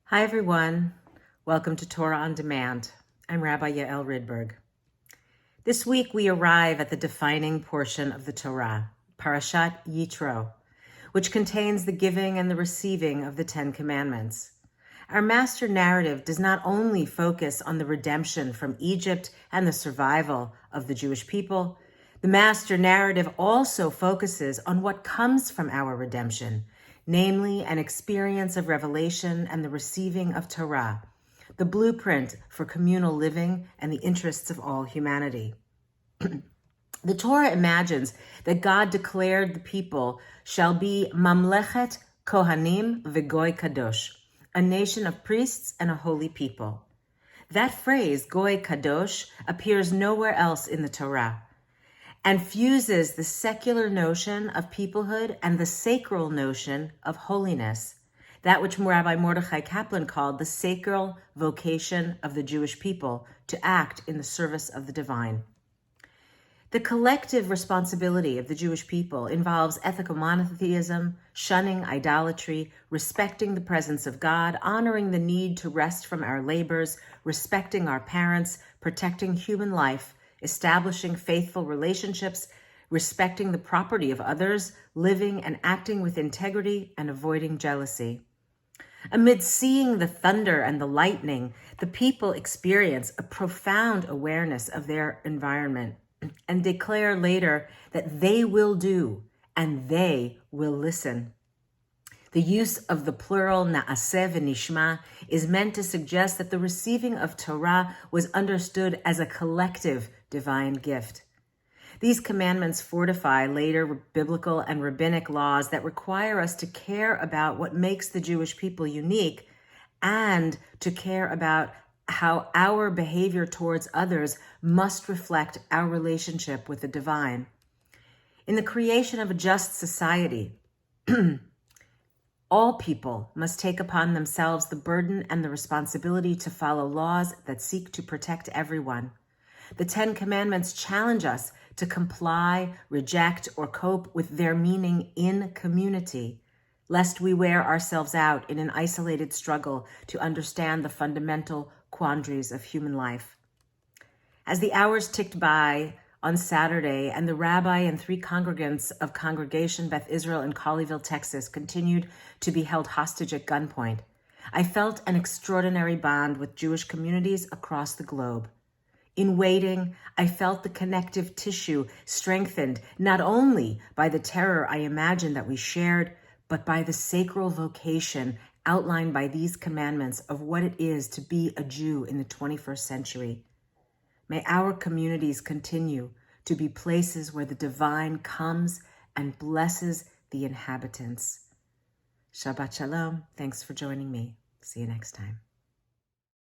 Hi, everyone. Welcome to Torah on Demand. I'm Rabbi Yael Ridberg. This week, we arrive at the defining portion of the Torah, Parashat Yitro, which contains the giving and the receiving of the Ten Commandments. Our master narrative does not only focus on the redemption from Egypt and the survival of the Jewish people. The master narrative also focuses on what comes from our redemption, namely an experience of revelation and the receiving of Torah, the blueprint for communal living and the interests of all humanity. The Torah imagines that God declared the people shall be Mamlechet Kohanim v'Goy Kadosh, a nation of priests and a holy people. That phrase, Goy Kadosh, appears nowhere else in the Torah and fuses the secular notion of peoplehood and the sacral notion of holiness, that which Rabbi Mordechai Kaplan called the sacral vocation of the Jewish people to act in the service of the divine. The collective responsibility of the Jewish people involves ethical monotheism, shunning idolatry, respecting the presence of God, honoring the need to rest from our labors, respecting our parents, protecting human life, establishing faithful relationships, respecting the property of others, living and acting with integrity, and avoiding jealousy. Amid seeing the thunder and the lightning, the people experience a profound awareness of their environment and declare later that they will do and they will listen. The use of the plural na'aseh v'nishma is meant to suggest that the receiving of Torah was understood as a collective divine gift. These commandments fortify later biblical and rabbinic laws that require us to care about what makes the Jewish people unique and to care about how our behavior towards others must reflect our relationship with the divine. In the creation of a just society, all people must take upon themselves the burden and the responsibility to follow laws that seek to protect everyone. The Ten Commandments challenge us to comply, reject, or cope with their meaning in community, lest we wear ourselves out in an isolated struggle to understand the fundamental quandaries of human life. As the hours ticked by on Saturday and the rabbi and 3 congregants of Congregation Beth Israel in Colleyville, Texas, continued to be held hostage at gunpoint, I felt an extraordinary bond with Jewish communities across the globe. In waiting, I felt the connective tissue strengthened not only by the terror I imagined that we shared, but by the sacral vocation outlined by these commandments of what it is to be a Jew in the 21st century. May our communities continue to be places where the divine comes and blesses the inhabitants. Shabbat Shalom. Thanks for joining me. See you next time.